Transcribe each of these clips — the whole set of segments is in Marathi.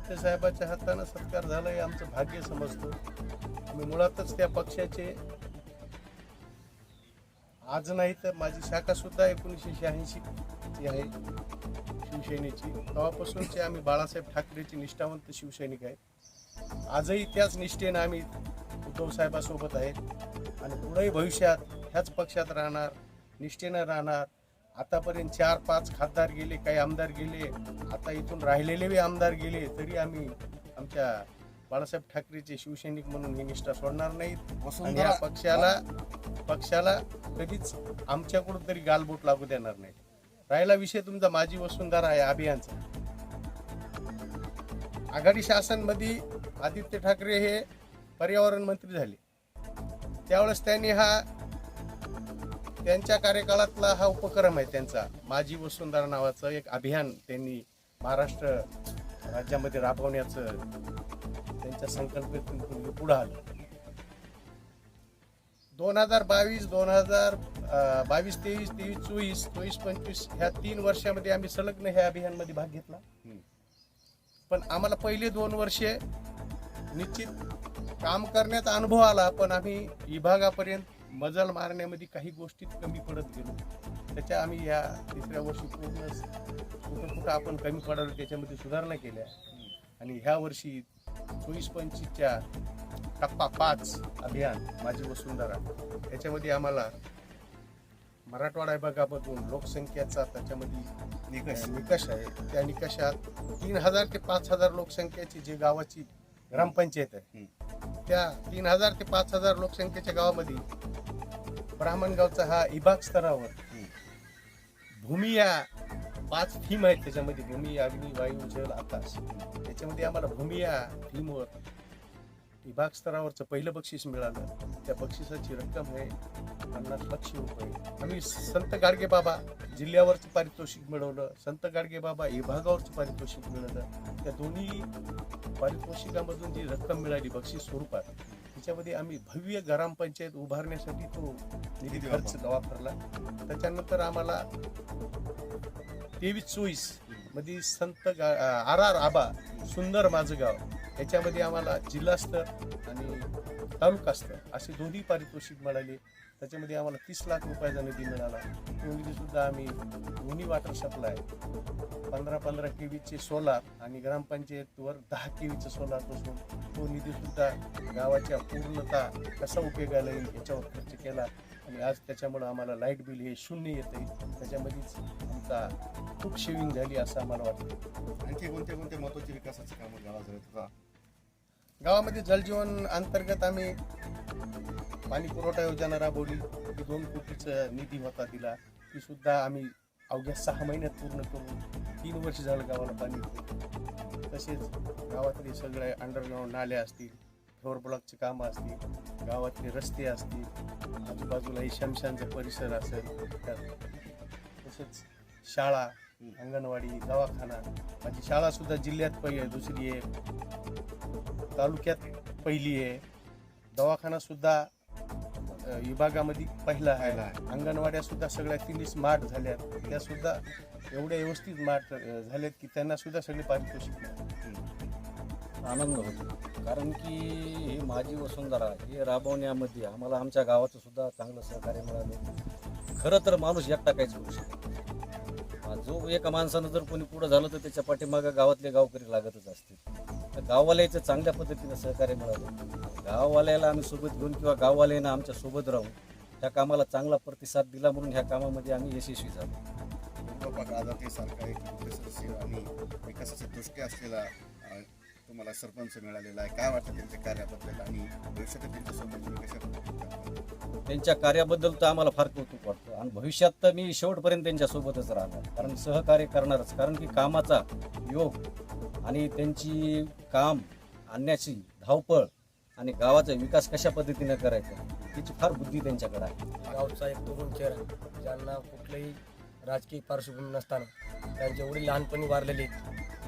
आदित्य साहेबाच्या हातानं सत्कार झाला हे आमचं भाग्य समजतो. आम्ही मुळातच त्या पक्षाचे आज नाही तर माझी शाखा सुद्धा 1986 ची आहे शिवसेनेची. तेव्हापासूनचे आम्ही बाळासाहेब ठाकरेचे निष्ठावंत शिवसैनिक आहेत. आजही त्याच निष्ठेनं आम्ही उद्धव साहेबासोबत आहेत आणि पुढेही भविष्यात ह्याच पक्षात राहणार, निष्ठेनं राहणार. आतापर्यंत 4-5 खासदार गेले, काही आमदार गेले, आता इथून राहिलेले बी आमदार गेले, तरी आम्ही आमच्या बाळासाहेब ठाकरेचे शिवसैनिक म्हणून ही निष्ठा सोडणार नाहीत आणि या पक्षाला कधीच आमच्याकडून तरी गालबोट लागू देणार नाही. राहिला विषय तुमचा माझी वसुंधरा आहे अभियानचा. आघाडी शासनमध्ये आदित्य ठाकरे हे पर्यावरण मंत्री झाले. त्यावेळेस त्यांनी त्यांच्या कार्यकाळातला हा उपक्रम आहे त्यांचा माझी वसुंधरा नावाचं एक अभियान त्यांनी महाराष्ट्र राज्यामध्ये राबवण्याचं त्यांच्या संकल्पनेतून पुढे आलं. 2022, 2022, 23, 24, 25 ह्या 3 वर्षामध्ये आम्ही संलग्न ह्या अभियानमध्ये भाग घेतला. पण आम्हाला पहिले 2 वर्षे निश्चित काम करण्याचा अनुभव आला, पण आम्ही विभागापर्यंत मजल मारण्यामध्ये काही गोष्टीत कमी पडत गेलो. त्याच्या आम्ही या 3ऱ्या वर्षी पूर्ण कुठं आपण कमी पडालो त्याच्यामध्ये सुधारणा केल्या आणि ह्या वर्षी 24-25च्या टप्पा 5 अभियान माझी वसुंधरा याच्यामध्ये आम्हाला मराठवाडा विभागामधून लोकसंख्येचा त्याच्यामध्ये निकष आहे. त्या निकषात 3000 ते 5000 लोकसंख्येची जी गावाची ग्रामपंचायत आहे त्या 3000 ते 5000 लोकसंख्येच्या गावामध्ये ब्राह्मणगावचा हा विभाग स्तरावर भूमी या 5 थीम आहेत. त्याच्यामध्ये भूमी, अग्नी, वायू, जल, आकाश. त्याच्यामध्ये आम्हाला भूमी या थीमवर विभाग स्तरावरचं पहिलं बक्षीस मिळालं. त्या बक्षिसाची रक्कम आहे 50 लाख रुपये. आम्ही संत गाडगे बाबा जिल्ह्यावरचं पारितोषिक मिळवलं, संत गाडगे बाबा विभागावरचं पारितोषिक मिळालं. त्या दोन्ही पारितोषिकामधून जी रक्कम मिळाली बक्षीस स्वरूपात त्याच्यामध्ये आम्ही भव्य ग्रामपंचायत उभारण्यासाठी तो निधी खर्च वापरला. त्याच्यानंतर आम्हाला 23-24 मध्ये संत RR आबा सुंदर माझं गाव याच्यामध्ये आम्हाला जिल्हास्तर आणि तालुका स्तर असे दोन्ही पारितोषिक मिळाले. त्याच्यामध्ये आम्हाला 30 लाख रुपयाचा निधी मिळाला. तो निधी सुद्धा आम्ही दोन्ही वॉटर सप्लाय 15-15 KVचे सोलार आणि ग्रामपंचायतवर 10 KVचे सोलार बसवून तो निधी सुद्धा गावाच्या पूर्णतः कसा उपयोगाला येईल याच्यावर खर्च केला आणि आज त्याच्यामुळं आम्हाला लाईट बिल हे 0 येते. त्याच्यामध्येच आमचा खूप सेविंग झाली असं आम्हाला वाटतं. आणखी कोणते महत्त्वाचे विकासाचे कामं गावात झाले? गावामध्ये जलजीवन अंतर्गत आम्ही पाणी पुरवठा योजना राबवली. ती 2 कोटीचा निधी होता दिला. ती सुद्धा आम्ही अवघ्या 6 महिन्यात पूर्ण करून 3 वर्ष झालं गावाला पाणी. तसेच गावातले सगळे अंडरग्राऊंड नाल्या असतील, फ्लोअर ब्लॉकचे कामं असतील, गावातले रस्ते असतील, आजूबाजूलाही शमशानचा परिसर असेल, तसेच शाळा, अंगणवाडी, दवाखाना. माझी शाळा सुद्धा जिल्ह्यात दुसरी आहे, तालुक्यात पहिली आहे. दवाखाना सुद्धा विभागामध्ये पहिला आहे. अंगणवाड्या सुद्धा सगळ्या 3 स्मार्ट झाल्यात. त्या सुद्धा एवढ्या व्यवस्थित स्मार्ट झाल्यात की त्यांना सुद्धा सगळे पारितोषिक आनंद होतो. कारण की ही माझी वसुंधरा हे राबवण्यामध्ये आम्हाला आमच्या गावाचं सुद्धा चांगलं सहकार्य मिळालं. खरं तर माणूस एकटा काहीच करू शकतो. जो एका माणसानं जर कोणी पुढं झालं तर त्याच्या पाठीमागं गावातले गावकरी लागतच असते. तर गाववाल्याचं चांगल्या पद्धतीनं सहकार्य मिळालं. गाववाल्याला आम्ही सोबत घेऊन किंवा गाववाल्यानं आमच्या सोबत राहून त्या कामाला चांगला प्रतिसाद दिला म्हणून ह्या कामामध्ये आम्ही यशस्वी झालो. सारखा एक सदस्य आणि विकासाची दृष्टी असलेला तुम्हाला सरपंच मिळालेला आहे. काय वाटतं त्यांच्या कार्याबद्दल आणि भविष्यात त्यांच्यासोबत तुम्ही कशा पद्धतीने त्यांच्या कार्याबद्दल तर आम्हाला फार कौतुक वाटतं आणि भविष्यात तर मी शेवटपर्यंत त्यांच्यासोबतच राहणार. कारण सहकार्य करणारच. कारण की कामाचा योग आणि त्यांची काम आणण्याची धावपळ आणि गावाचा विकास कशा पद्धतीने करायचा त्याची फार बुद्धी त्यांच्याकडे आहे. गावचा एक तरुण चेहरा ज्यांना कुठल्याही राजकीय पार्श्वभूमी नसताना, त्यांचे वडील लहानपणी वारलेले,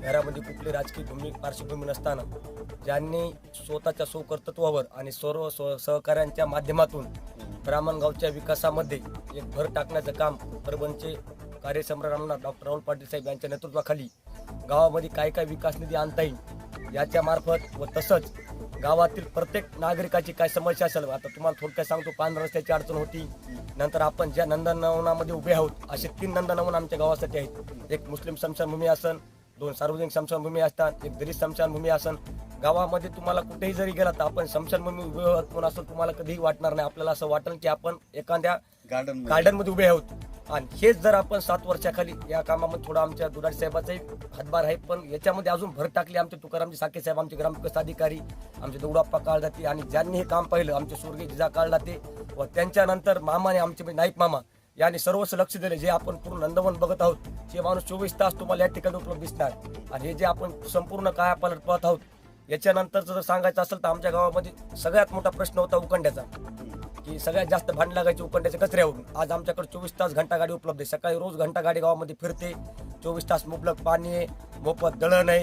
घरामध्ये कुठली राजकीय पार्श्वभूमी नसताना ज्यांनी स्वतःच्या स्वकर्तृत्वावर आणि सर्व सहकाऱ्यांच्या माध्यमातून ब्राह्मणगावच्या विकासामध्ये एक भर टाकण्याचं काम परभणीचे कार्यसम्राट डॉक्टर राहुल पाटील साहेब यांच्या नेतृत्वाखाली गावामध्ये काय काय विकास निधी आणता येईल याच्या मार्फत व तसंच गावातील प्रत्येक नागरिकाची काय समस्या असेल, आता तुम्हाला थोडक्यात सांगतो, पान रस्त्याची अडचण होती. नंतर आपण ज्या नंदनवनामध्ये उभे आहोत असे 3 नंदनवन आमच्या गावासाठी आहेत. एक मुस्लिम स्मशानभूमी असन, 2 सार्वजनिक स्मशानभूमी असतात, एक दलित स्मशानभूमी असन. गावामध्ये तुम्हाला कुठेही जरी गेला तर आपण स्मशानभूमी उभे आहोत म्हणून असं तुम्हाला कधीही वाटणार नाही. आपल्याला असं वाटेल की आपण एखाद्या गार्डनमध्ये उभे आहोत. आणि हेच जर आपण 7 वर्षाखाली या कामामध्ये थोडं आमच्या दुधाटे साहेबाचाही हातभार आहे, पण याच्यामध्ये अजून भर टाकली आमचे तुकारामजी साके साहेब, आमचे ग्रामविकास अधिकारी, आमचे दौडाप्पा काळदाते, आणि ज्यांनी हे काम पाहिलं आमचे स्वर्गीय जिजा काळदाते, व त्यांच्यानंतर मामाने आमचे नाईक मामा यांनी सर्वच लक्ष दिले. जे आपण पूर्ण नंदवन बघत आहोत हे माणूस 24 तास तुम्हाला या ठिकाणी उपलब्ध दिसणार. आणि हे जे आपण संपूर्ण कायापालट पाहत आहोत, याच्यानंतर जर सांगायचं असेल तर आमच्या गावामध्ये सगळ्यात मोठा प्रश्न होता उकंड्याचा, की सगळ्यात जास्त भांडण लागायचे उकंड्याच्या कचऱ्यावरून. आज आमच्याकडे 24 तास घंटा गाडी उपलब्ध आहे. सकाळी रोज घंटा गाडी गावामध्ये फिरते. 24 तास मुबलक पाणी आहे, मोफत दळण आहे.